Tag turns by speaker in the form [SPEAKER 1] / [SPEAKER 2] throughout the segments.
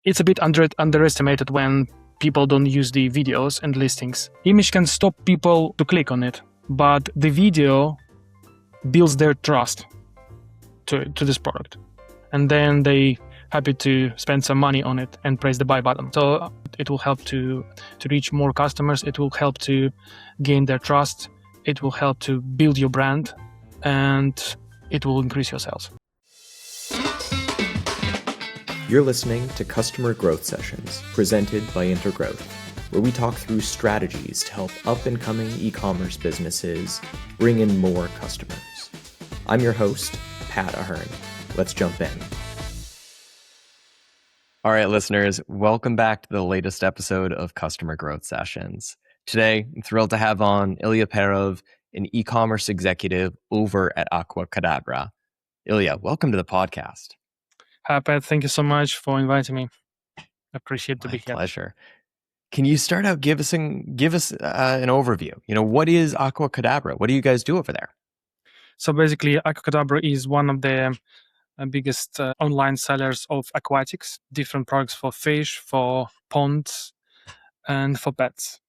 [SPEAKER 1] It's a bit underestimated when people don't use the videos and listings. Image can stop people to click on it, but the video builds their trust to this product. And then they happy to spend some money on it and press the buy button. So it will help to reach more customers. It will help to gain their trust. It will help to build your brand, and it will increase your sales.
[SPEAKER 2] You're listening to Customer Growth Sessions, presented by Intergrowth, where we talk through strategies to help up-and-coming e-commerce businesses bring in more customers. I'm your host, Pat Ahern. Let's jump in.
[SPEAKER 3] All right, listeners, welcome back to the latest episode of Customer Growth Sessions. Today, I'm thrilled to have on Ilja Perov, an e-commerce executive over at AQUACADABRA. Ilja, welcome to the podcast.
[SPEAKER 1] Hi, Pat. Thank you so much for inviting me. Appreciate to be here.
[SPEAKER 3] My pleasure. Can you start out, give us an overview? What is AQUACADABRA? What do you guys do over there?
[SPEAKER 1] So basically, AQUACADABRA is one of the biggest online sellers of aquatics, different products for fish, for ponds, and for pets.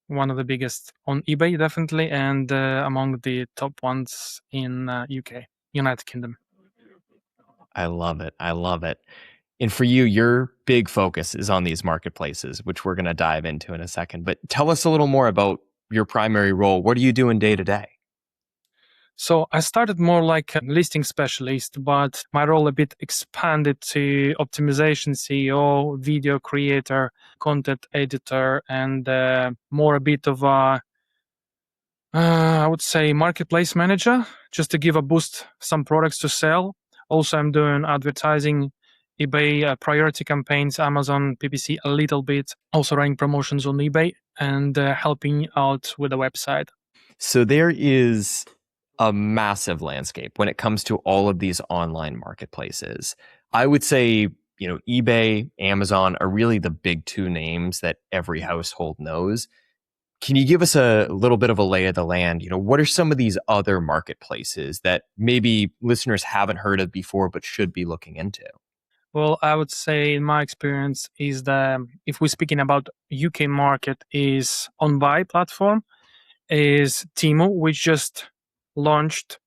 [SPEAKER 1] One of the biggest on eBay, definitely, and among the top ones in UK, United Kingdom.
[SPEAKER 3] I love it. And for you, your big focus is on these marketplaces, which we're going to dive into in a second. But tell us a little more about your primary role. What are you doing day to day?
[SPEAKER 1] So I started more like a listing specialist, but my role a bit expanded to optimization CEO, video creator, content editor, and more a bit of a, I would say, marketplace manager, just to give a boost, some products to sell. Also, I'm doing advertising, eBay, priority campaigns, Amazon, PPC a little bit, also running promotions on eBay and helping out with the website.
[SPEAKER 3] So there is a massive landscape when it comes to all of these online marketplaces. I would say, eBay, Amazon are really the big two names that every household knows. Can you give us a little bit of a lay of the land? What are some of these other marketplaces that maybe listeners haven't heard of before but should be looking into?
[SPEAKER 1] Well, I would say in my experience is that if we're speaking about UK market, is OnBuy platform, is Temu, which just launched,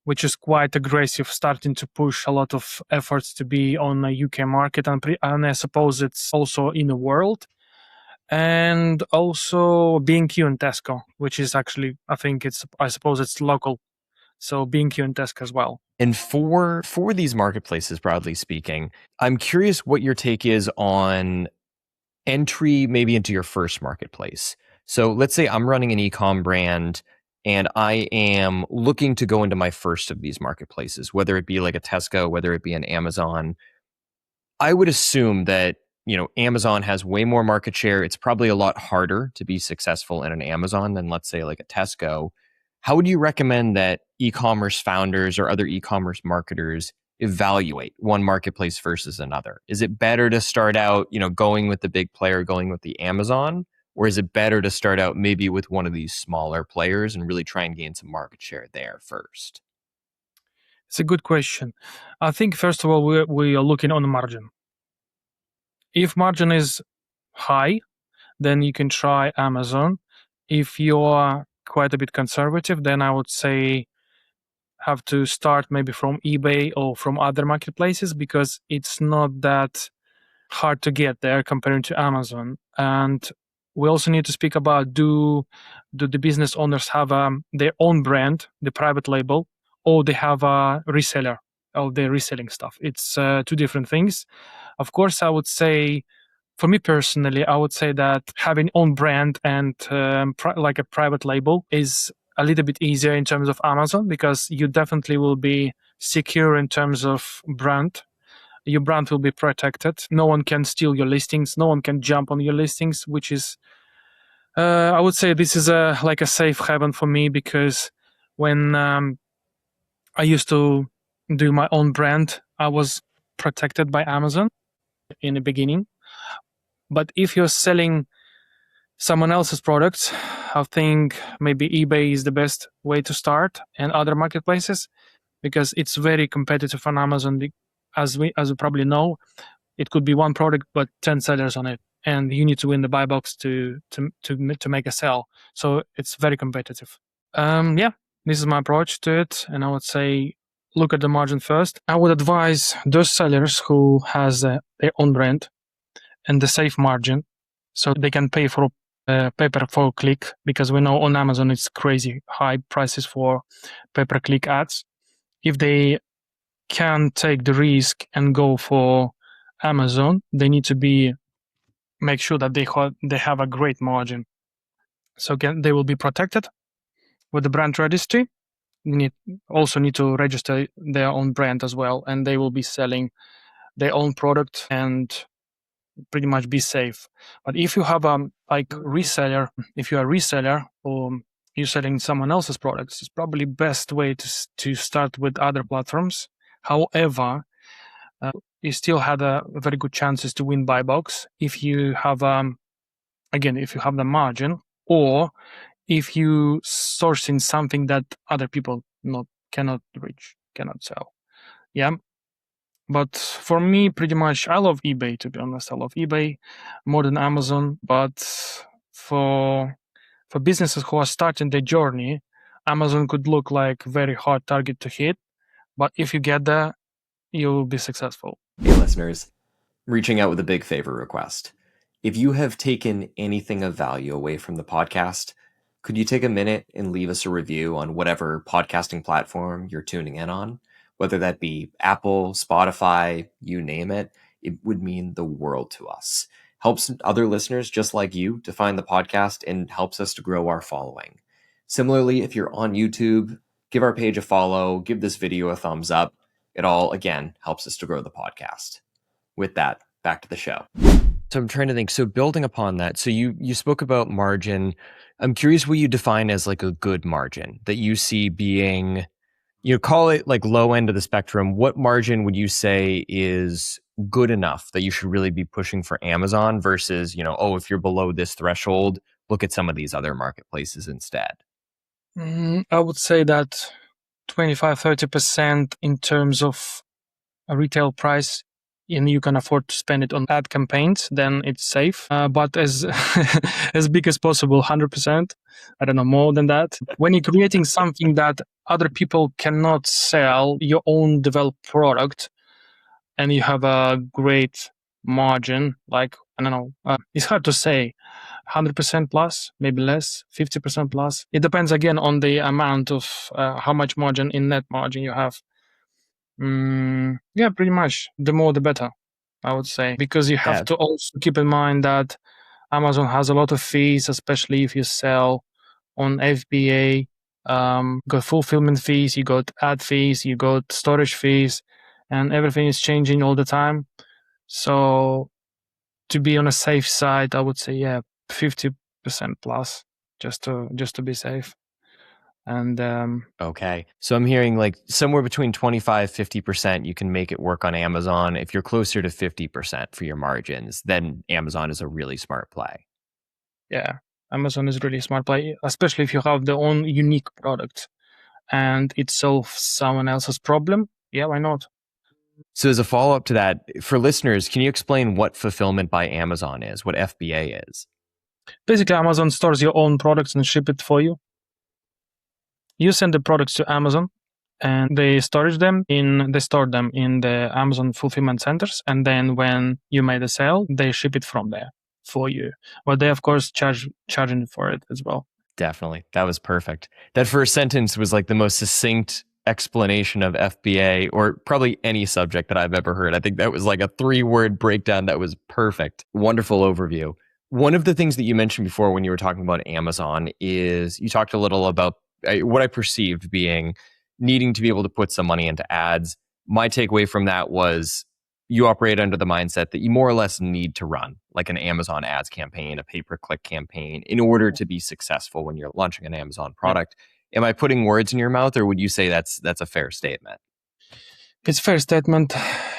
[SPEAKER 1] which is quite aggressive, starting to push a lot of efforts to be on the UK market, and I suppose it's also in the world. And also B&Q and Tesco, which is actually, I suppose it's local. So B&Q and Tesco as well.
[SPEAKER 3] And for these marketplaces, broadly speaking, I'm curious what your take is on entry maybe into your first marketplace. So let's say I'm running an e-com brand and I am looking to go into my first of these marketplaces, whether it be like a Tesco, whether it be an Amazon. I would assume that, Amazon has way more market share. It's probably a lot harder to be successful in an Amazon than, let's say, like a Tesco. How would you recommend that e-commerce founders or other e-commerce marketers evaluate one marketplace versus another? Is it better to start out, going with the big player, going with the Amazon? Or is it better to start out maybe with one of these smaller players and really try and gain some market share there first?
[SPEAKER 1] It's a good question. I think, first of all, we are looking on the margin. If margin is high, then you can try Amazon. If you are quite a bit conservative, then I would say have to start maybe from eBay or from other marketplaces, because it's not that hard to get there compared to Amazon. And we also need to speak about do the business owners have their own brand, the private label, or they have a reseller of their reselling stuff. It's two different things. Of course, I would say, for me personally, I would say that having own brand and like a private label is a little bit easier in terms of Amazon, because you definitely will be secure in terms of brand. Your brand will be protected. No one can steal your listings. No one can jump on your listings, which is, I would say this is like a safe haven for me, because when I used to do my own brand, I was protected by Amazon in the beginning. But if you're selling someone else's products, I think maybe eBay is the best way to start, and other marketplaces, because it's very competitive on Amazon. As we probably know, It could be one product but 10 sellers on it, and you need to win the buy box to make a sell. So it's very competitive. This is my approach to it, and I would say look at the margin first. I would advise those sellers who has their own brand and the safe margin, so they can pay for pay-per-click, because we know on Amazon it's crazy high prices for pay-per-click ads. If they can take the risk and go for Amazon, they need to make sure that they have a great margin. So again, they will be protected with the brand registry. They also need to register their own brand as well, and they will be selling their own product and pretty much be safe. But if you have reseller, if you're a reseller or you're selling someone else's products, it's probably best way to start with other platforms. However, you still had a very good chances to win buy box if you have if you have the margin, or if you sourcing something that other people cannot reach, cannot sell. Yeah. But for me, pretty much, I love eBay, to be honest. I love eBay more than Amazon. But for businesses who are starting their journey, Amazon could look like very hard target to hit. But if you get there, you'll be successful.
[SPEAKER 2] Hey, listeners, reaching out with a big favor request. If you have taken anything of value away from the podcast, could you take a minute and leave us a review on whatever podcasting platform you're tuning in on? Whether that be Apple, Spotify, you name it, it would mean the world to us. Helps other listeners just like you to find the podcast and helps us to grow our following. Similarly, if you're on YouTube, give our page a follow, give this video a thumbs up. It all, again, helps us to grow the podcast. With that, back to the show.
[SPEAKER 3] So I'm trying to think. So building upon that, so you spoke about margin. I'm curious what you define as like a good margin that you see being, call it like low end of the spectrum. What margin would you say is good enough that you should really be pushing for Amazon versus, if you're below this threshold, look at some of these other marketplaces instead?
[SPEAKER 1] I would say that 25-30% in terms of a retail price, and you can afford to spend it on ad campaigns, then it's safe. But as as big as possible, 100%. I don't know, more than that. When you're creating something that other people cannot sell, your own developed product, and you have a great margin, like, I don't know, it's hard to say, 100% plus, maybe less, 50% plus. It depends again on the amount of how much margin in net margin you have. Pretty much. The more, the better, I would say, because you have to also keep in mind that Amazon has a lot of fees, especially if you sell on FBA. Got fulfillment fees, you got ad fees, you got storage fees, and everything is changing all the time. So to be on a safe side, I would say 50% plus, just to be safe. And
[SPEAKER 3] okay, so I'm hearing like somewhere between 25-50% you can make it work on Amazon. If you're closer to 50% for your margins, then Amazon is a really smart play.
[SPEAKER 1] Yeah, Amazon is really smart play, especially if you have their own unique product and it solves someone else's problem. Yeah, why not?
[SPEAKER 3] So as a follow-up to that, for listeners, can you explain what fulfillment by Amazon is, what FBA is? Basically,
[SPEAKER 1] Amazon stores your own products and ship it for you. You send the products to Amazon, and they store them in the Amazon fulfillment centers. And then when you made a sale, they ship it from there for you. But they, of course, charging for it as well.
[SPEAKER 3] Definitely. That was perfect. That first sentence was like the most succinct explanation of FBA, or probably any subject that I've ever heard. I think that was like a 3-word breakdown that was perfect. Wonderful overview. One of the things that you mentioned before when you were talking about Amazon is you talked a little about what I perceived being needing to be able to put some money into ads. My takeaway from that was you operate under the mindset that you more or less need to run like an Amazon ads campaign, a pay-per-click campaign in order to be successful when you're launching an Amazon product. Yeah. Am I putting words in your mouth, or would you say that's a fair statement?
[SPEAKER 1] It's a fair statement.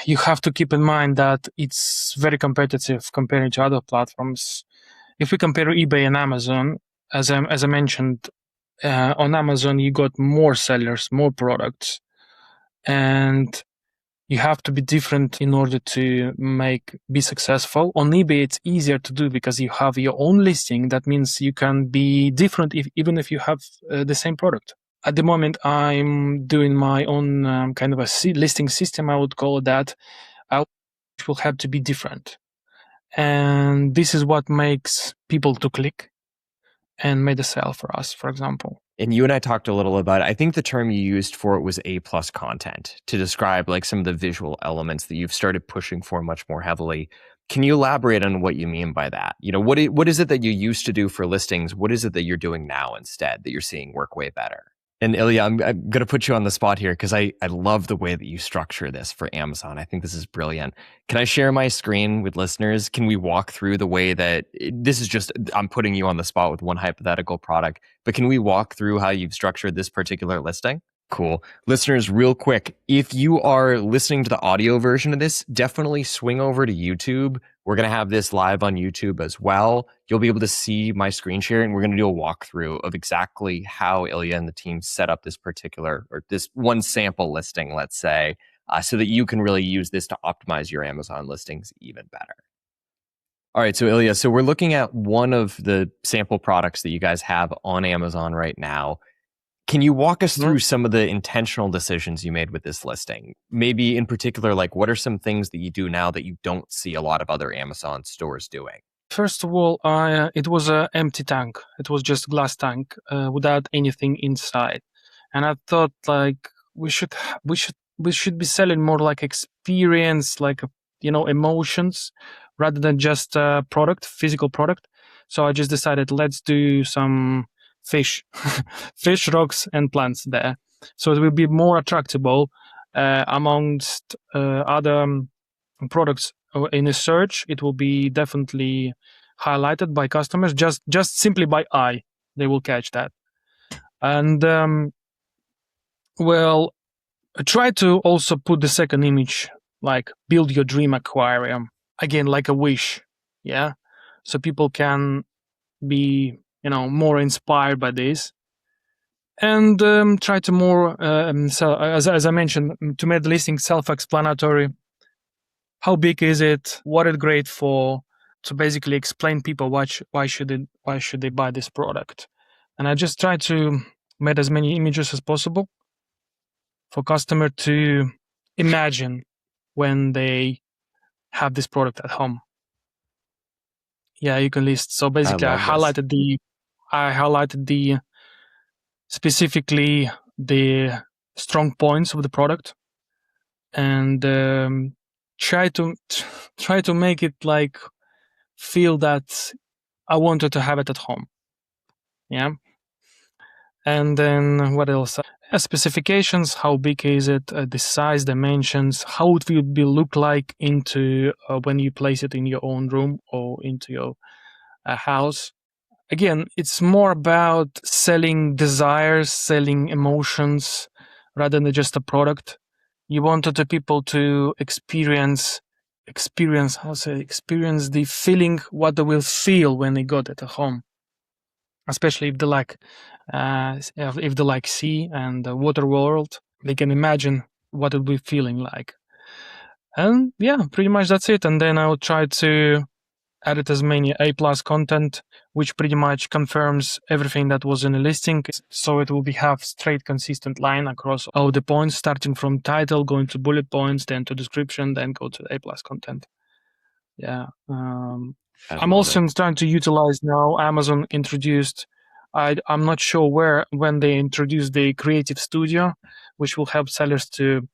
[SPEAKER 1] You have to keep in mind that it's very competitive compared to other platforms. If we compare eBay and Amazon, as I mentioned, on Amazon, you got more sellers, more products, and You have to be different in order to be successful. On eBay, it's easier to do because you have your own listing. That means you can be different even if you have the same product. At the moment, I'm doing my own kind of a listing system, I would call it that. Which will have to be different. And this is what makes people to click and made a sale for us, for example.
[SPEAKER 3] And you and I talked a little about it. I think the term you used for it was A+ content to describe like some of the visual elements that you've started pushing for much more heavily. Can you elaborate on what you mean by that? You know, what is it that you used to do for listings? What is it that you're doing now instead that you're seeing work way better? And Ilja, I'm going to put you on the spot here because I love the way that you structure this for Amazon. I think this is brilliant. Can I share my screen with listeners? Can we walk through the way that this is just, I'm putting you on the spot with one hypothetical product, but can we walk through how you've structured this particular listing? Cool. Listeners, real quick, if you are listening to the audio version of this, definitely swing over to YouTube. We're going to have this live on YouTube as well. You'll be able to see my screen share, and we're going to do a walkthrough of exactly how Ilja and the team set up this particular, or this one sample listing, let's say, so that you can really use this to optimize your Amazon listings even better. All right, so Ilja, so we're looking at one of the sample products that you guys have on Amazon right now. Can you walk us through some of the intentional decisions you made with this listing? Maybe in particular, like what are some things that you do now that you don't see a lot of other Amazon stores doing?
[SPEAKER 1] First of all, it was an empty tank. It was just a glass tank without anything inside. And I thought like we should be selling more like experience, like emotions, rather than just a product, physical product. So I just decided let's do some fish, rocks, and plants there. So it will be more attractable amongst other products in a search. It will be definitely highlighted by customers just simply by eye. They will catch that. And try to also put the second image, like build your dream aquarium, again, like a wish. Yeah. So people can be more inspired by this, and try to more so as I mentioned, to make the listing self-explanatory. How big is it? What it's great for? To basically explain people why should they buy this product. And I just try to make as many images as possible for customer to imagine when they have this product at home. Yeah, you can list. So basically, I highlighted the specifically the strong points of the product, and try to make it like feel that I wanted to have it at home. Yeah. And then what else? Specifications, how big is it, the size, dimensions, how it will look like into when you place it in your own room or into your house. Again, it's more about selling desires, selling emotions, rather than just a product. You wanted the people to experience the feeling, what they will feel when they got it at home. Especially if they like sea and the water world, they can imagine what it will be feeling like. And yeah, pretty much that's it. And then I will try to edit as many A+ content, which pretty much confirms everything that was in the listing. So it will have straight, consistent line across all the points, starting from title, going to bullet points, then to description, then go to the A+ content. Yeah. I'm also trying to utilize now Amazon introduced. I'm not sure when they introduced the Creative Studio, which will help sellers to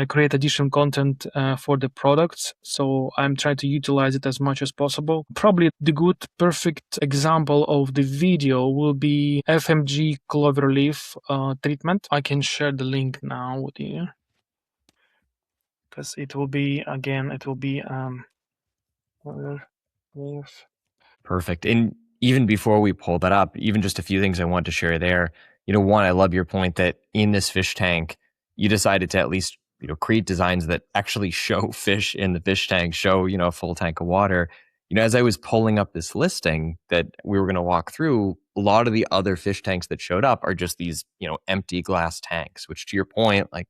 [SPEAKER 1] create additional content for the products. So I'm trying to utilize it as much as possible. Probably the perfect example of the video will be FMG cloverleaf treatment. I can share the link now with you, because it will be
[SPEAKER 3] Perfect. And even before we pull that up, even just a few things I want to share there. One, I love your point that in this fish tank, you decided to at least create designs that actually show fish in the fish tank, show a full tank of water. As I was pulling up this listing that we were going to walk through, a lot of the other fish tanks that showed up are just these empty glass tanks, which to your point, like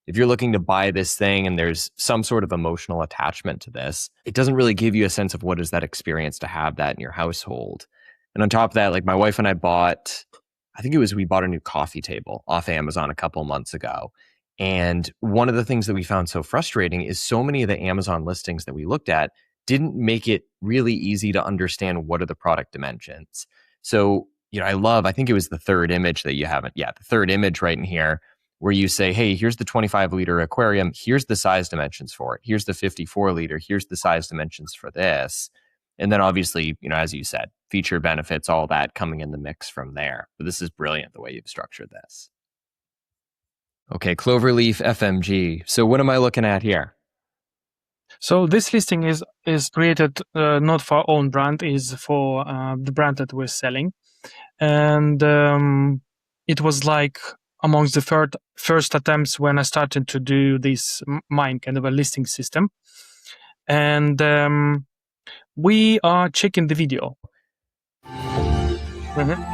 [SPEAKER 3] if you're looking to buy this thing and there's some sort of emotional attachment to this, it doesn't really give you a sense of what is that experience to have that in your household. And on top of that, like my wife and I bought, we bought a new coffee table off Amazon a couple months ago. And one of the things that we found so frustrating is so many of the Amazon listings that we looked at didn't make it really easy to understand what are the product dimensions. So, I think it was the third image that you haven't. Yeah, the third image right in here where you say, hey, here's the 25-liter aquarium. Here's the size dimensions for it. Here's the 54-liter. Here's the size dimensions for this. And then obviously, as you said, feature benefits, all that coming in the mix from there. But this is brilliant the way you've structured this. Okay, Cloverleaf FMG. So what am I looking at here?
[SPEAKER 1] So this listing is created not for our own brand, is for the brand that we're selling. And it was like amongst the first attempts when I started to do this mine kind of a listing system. And we are checking the video. Mm-hmm.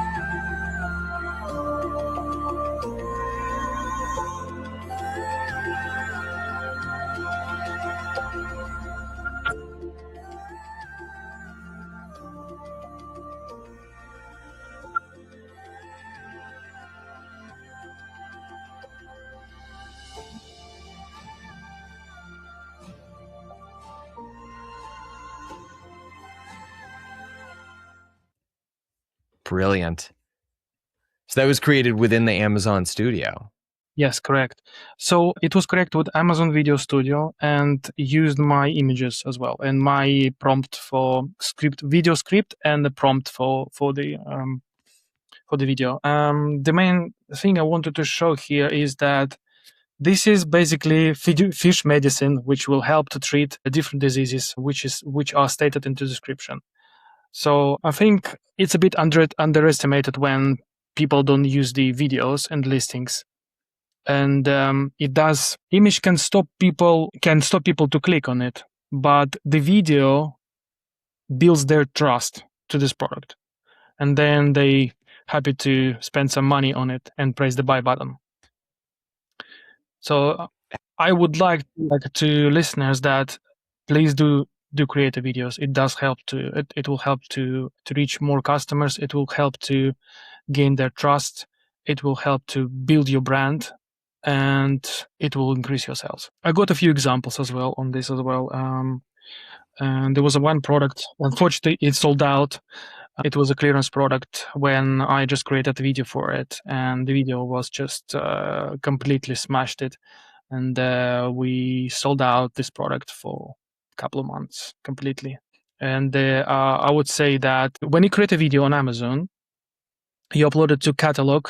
[SPEAKER 3] Brilliant. So that was created within the Amazon Studio.
[SPEAKER 1] Yes, correct. So it was created with Amazon Video Studio and used my images as well, and my prompt for video script, and the prompt for the video. The main thing I wanted to show here is that this is basically fish medicine, which will help to treat different diseases, which are stated in the description. So I think it's a bit underestimated when people don't use the videos and listings. And image can stop people to click on it, but the video builds their trust to this product, and then they happy to spend some money on it and press the buy button. So I would like to listeners that please do creative videos. It does help it will help to reach more customers. It will help to gain their trust. It will help to build your brand, and it will increase your sales. I got a few examples as well on this as well. And there was one product, unfortunately it sold out. It was a clearance product when I just created a video for it, and the video was just completely smashed it. And we sold out this product for a couple of months completely. And I would say that when you create a video on Amazon, you upload it to catalog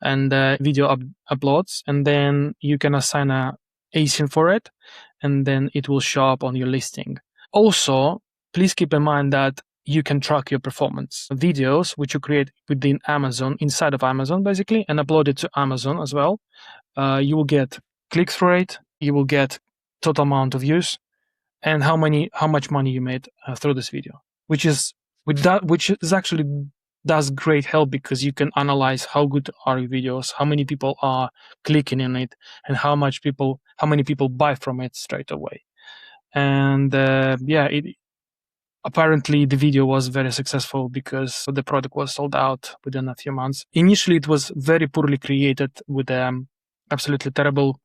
[SPEAKER 1] and video uploads, and then you can assign a ASIN for it, and then it will show up on your listing. Also, please keep in mind that you can track your performance. Videos which you create within Amazon, inside of Amazon basically, and upload it to Amazon as well. You will get click-through rate, you will get total amount of views, and how much money you made through this video, which is actually does great help, because you can analyze how good are your videos, how many people are clicking in it, and how many people buy from it straight away. And apparently the video was very successful because the product was sold out within a few months. Initially, it was very poorly created with absolutely terrible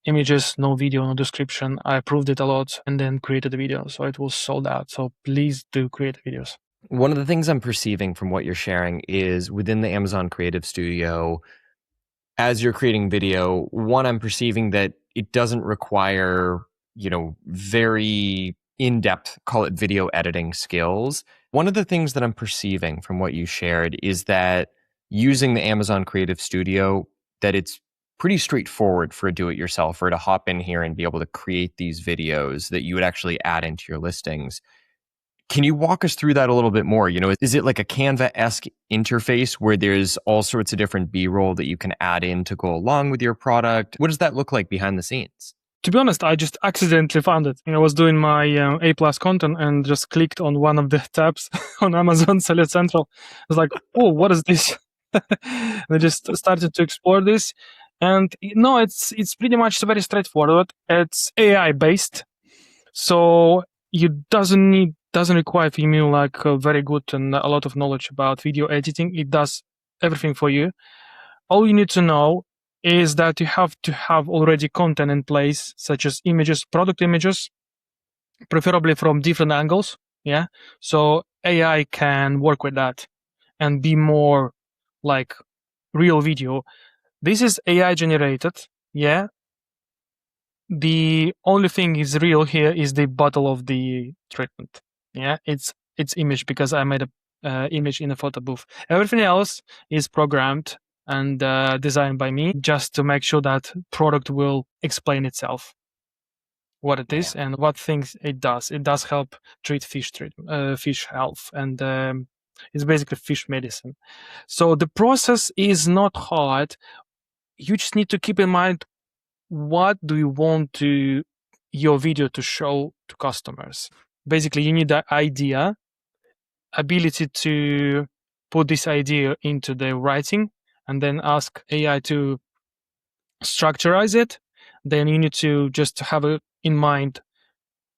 [SPEAKER 1] images, no video, no description. I improved it a lot and then created a video, so it was sold out. So please do create videos.
[SPEAKER 3] One of the things I'm perceiving from what you're sharing is within the Amazon Creative Studio, as you're creating video, one, I'm perceiving that it doesn't require, very in-depth, call it video editing skills. One of the things that I'm perceiving from what you shared is that using the Amazon Creative Studio, that it's pretty straightforward for a do-it-yourselfer to hop in here and be able to create these videos that you would actually add into your listings. Can you walk us through that a little bit more? Is it like a Canva-esque interface where there's all sorts of different B-roll that you can add in to go along with your product? What does that look like behind the scenes?
[SPEAKER 1] To be honest, I just accidentally found it. I was doing my A+ content and just clicked on one of the tabs on Amazon Seller Central. I was like, oh, what is this? And I just started to explore this. And no, it's pretty much very straightforward. It's AI based, so it doesn't require from you like very good and a lot of knowledge about video editing. It does everything for you. All you need to know is that you have to have already content in place, such as images, product images, preferably from different angles. Yeah, so AI can work with that and be more like real video. This is AI generated. Yeah. The only thing is real here is the bottle of the treatment. Yeah, it's image because I made a image in a photo booth. Everything else is programmed and designed by me just to make sure that product will explain itself, what it is and what things it does. It does help treat fish health, and it's basically fish medicine. So the process is not hard. You just need to keep in mind, what do you want your video to show to customers? Basically, you need the idea, ability to put this idea into the writing, and then ask AI to structurize it. Then you need to just have in mind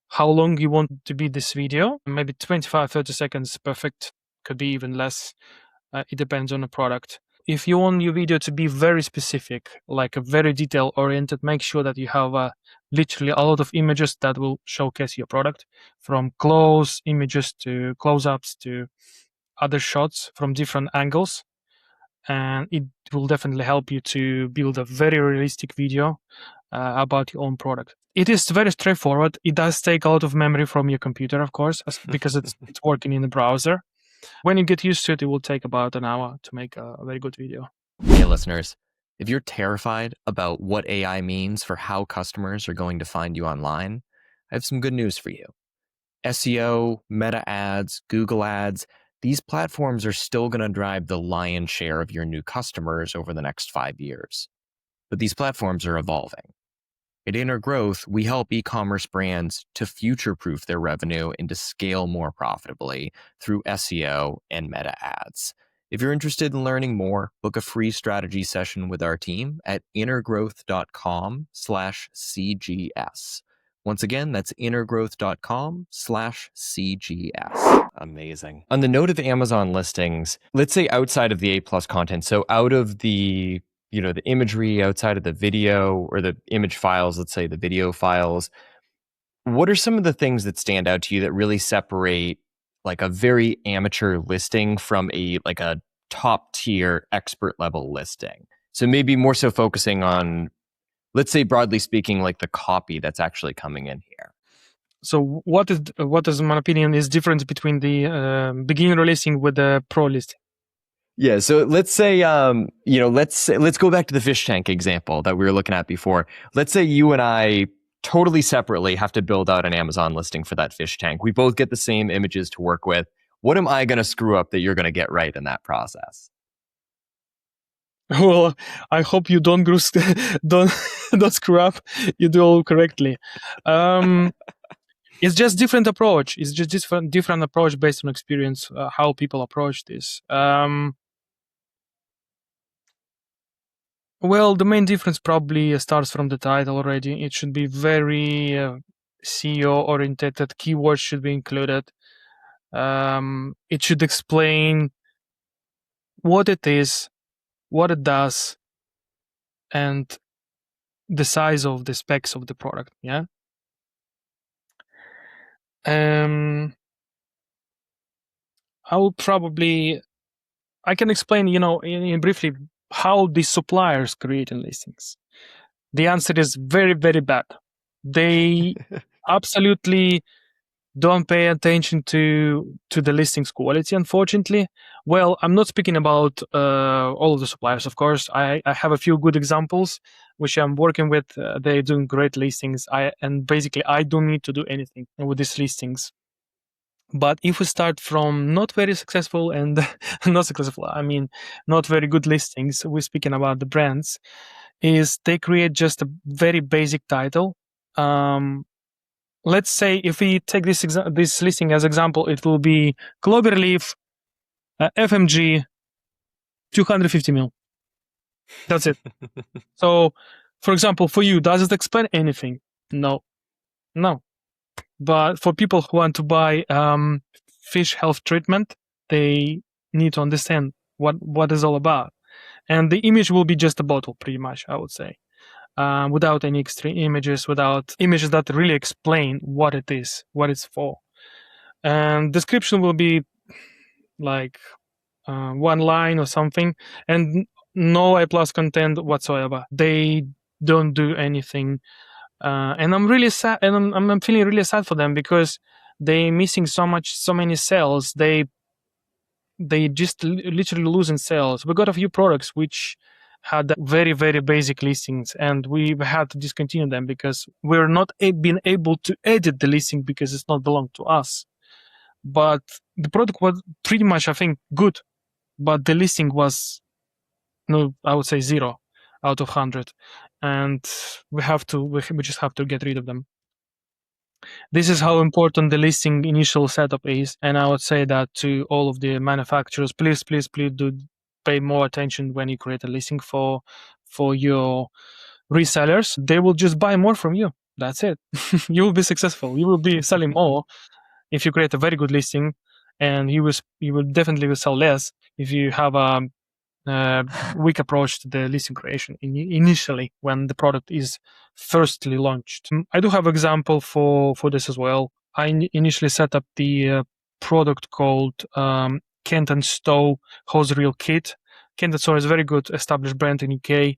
[SPEAKER 1] how long you want to be this video. Maybe 25, 30 seconds, perfect. Could be even less. It depends on the product. If you want your video to be very specific, like a very detail oriented, make sure that you have literally a lot of images that will showcase your product, from close images to close-ups to other shots from different angles. And it will definitely help you to build a very realistic video about your own product. It is very straightforward. It does take a lot of memory from your computer, of course, because it's working in the browser. When you get used to it, it will take about an hour to make a very good video.
[SPEAKER 3] Hey, listeners, if you're terrified about what AI means for how customers are going to find you online, I have some good news for you. SEO, Meta ads, Google ads, these platforms are still going to drive the lion's share of your new customers over the next 5 years. But these platforms are evolving. At Intergrowth, we help e-commerce brands to future-proof their revenue and to scale more profitably through SEO and Meta ads. If you're interested in learning more, book a free strategy session with our team at intergrowth.com/CGS. Once again, that's intergrowth.com/CGS. Amazing. On the note of Amazon listings, let's say outside of the A+ content, so out of the the imagery, outside of the video or the image files, let's say the video files, what are some of the things that stand out to you that really separate like a very amateur listing from a top tier expert level listing? So maybe more so focusing on, let's say broadly speaking, like the copy that's actually coming in here.
[SPEAKER 1] So what is, in my opinion, is different between the beginner listing with the pro listing?
[SPEAKER 3] Yeah, so let's say, let's go back to the fish tank example that we were looking at before. Let's say you and I totally separately have to build out an Amazon listing for that fish tank. We both get the same images to work with. What am I going to screw up that you're going to get right in that process?
[SPEAKER 1] Well, I hope you don't screw up. You do all correctly. It's just different approach. It's just different approach based on experience, how people approach this. Well, the main difference probably starts from the title already. It should be very SEO-oriented. Keywords should be included. It should explain what it is, what it does, and the size of the specs of the product. Yeah. I can explain, in briefly, how the suppliers create listings. The answer is very, very bad. They absolutely don't pay attention to the listings quality, unfortunately. Well, I'm not speaking about all of the suppliers, of course. I have a few good examples which I'm working with. They're doing great listings. And basically I don't need to do anything with these listings. But if we start from not very successful and not very good listings, we're speaking about the brands, is they create just a very basic title. Let's say if we take this listing as example, it will be Cloverleaf FMG 250 mil. That's it. So, for example, for you, does it explain anything? No. But for people who want to buy fish health treatment, they need to understand what it's all about. And the image will be just a bottle, pretty much, I would say, without any extreme images, without images that really explain what it is, what it's for. And description will be like one line or something, and no A+ content whatsoever. They don't do anything, and I'm really sad, and I'm feeling really sad for them because they missing so many sales. They just literally losing sales. We got a few products which had very, very basic listings, and we had to discontinue them because we're not being able to edit the listing because it's not belong to us. But the product was pretty much, I think, good, but the listing was, I would say 0 out of 100, and we just have to get rid of them. This is how important the listing initial setup is, and I would say that to all of the manufacturers, please do pay more attention when you create a listing for your resellers. They will just buy more from you. That's it. You will be successful. You will be selling more if you create a very good listing, and you will definitely sell less if you have a weak approach to the listing creation initially when the product is firstly launched. I do have example for this as well. I initially set up the product called Kent and Stowe hose reel kit. Kent and Stowe is a very good established brand in UK,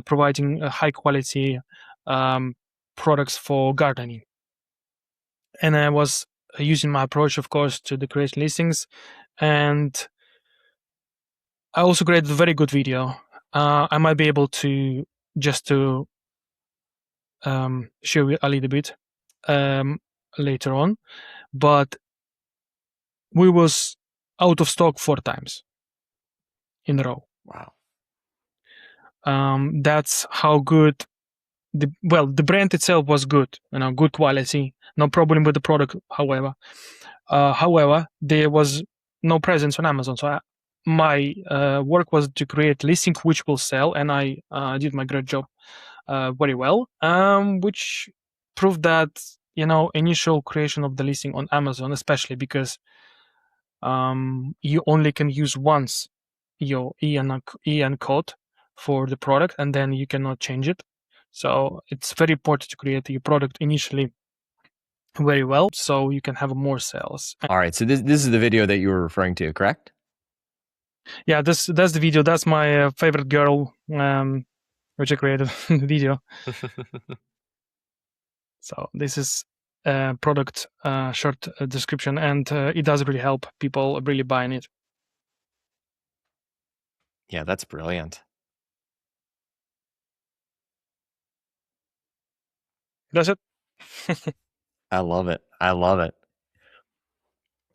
[SPEAKER 1] providing high quality products for gardening. And I was using my approach, of course, to the creation listings, and I also created a very good video. I might be able to just to show you a little bit later on, but we was out of stock 4 times in a row.
[SPEAKER 3] Wow.
[SPEAKER 1] That's how good the brand itself was good, good quality, no problem with the product. However, there was no presence on Amazon, so my work was to create listing which will sell, and I did my great job very well, which proved that initial creation of the listing on Amazon, especially because you only can use once your EN code for the product, and then you cannot change it. So it's very important to create your product initially very well so you can have more sales.
[SPEAKER 3] All right, so this is the video that you were referring to, correct?
[SPEAKER 1] Yeah, that's the video. That's my favorite girl, which I created the video. So this is product short description, and it does really help people really buying it.
[SPEAKER 3] Yeah, that's brilliant.
[SPEAKER 1] That's it.
[SPEAKER 3] I love it.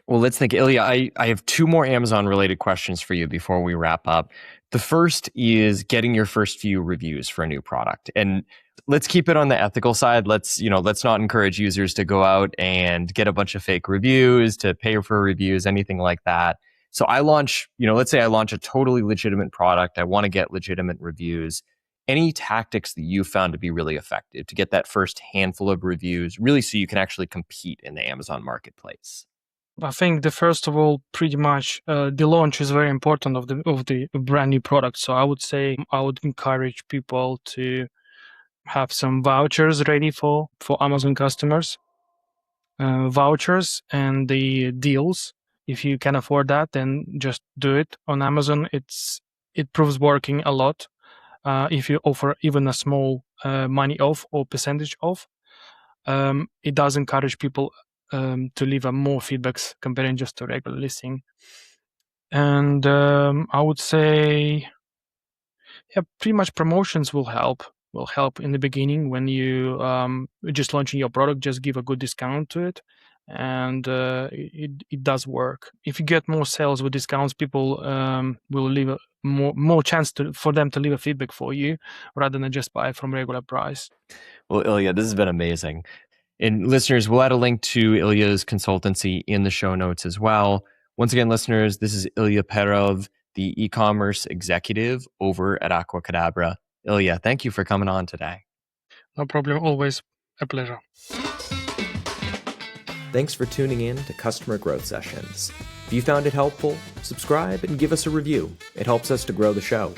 [SPEAKER 3] Well, let's think. Ilja, I have 2 more Amazon related questions for you before we wrap up. The first is getting your first few reviews for a new product. And let's keep it on the ethical side. Let's not encourage users to go out and get a bunch of fake reviews, to pay for reviews, anything like that. So let's say I launch a totally legitimate product. I want to get legitimate reviews. Any tactics that you found to be really effective to get that first handful of reviews, really so you can actually compete in the Amazon marketplace?
[SPEAKER 1] I think first of all, pretty much the launch is very important of the brand new product. So I would say I would encourage people to have some vouchers ready for Amazon customers, vouchers and the deals. If you can afford that, then just do it on Amazon. It proves working a lot. If you offer even a small money off or percentage off, it does encourage people to leave more feedbacks comparing just to regular listing. And I would say, pretty much promotions will help in the beginning when you just launching your product. Just give a good discount to it, and it does work. If you get more sales with discounts, people will leave more chance for them to leave a feedback for you rather than just buy from regular price.
[SPEAKER 3] Well, Ilja, this has been amazing. And listeners, we'll add a link to Ilja's consultancy in the show notes as well. Once again, listeners, this is Ilja Perov, the e-commerce executive over at AQUACADABRA. Ilja, thank you for coming on today.
[SPEAKER 1] No problem. Always a pleasure.
[SPEAKER 2] Thanks for tuning in to Customer Growth Sessions. If you found it helpful, subscribe and give us a review. It helps us to grow the show.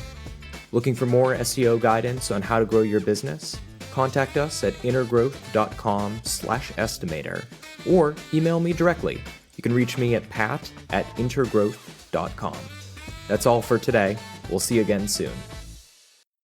[SPEAKER 2] Looking for more SEO guidance on how to grow your business? Contact us at intergrowth.com/estimator or email me directly. You can reach me at pat@intergrowth.com. That's all for today. We'll see you again soon.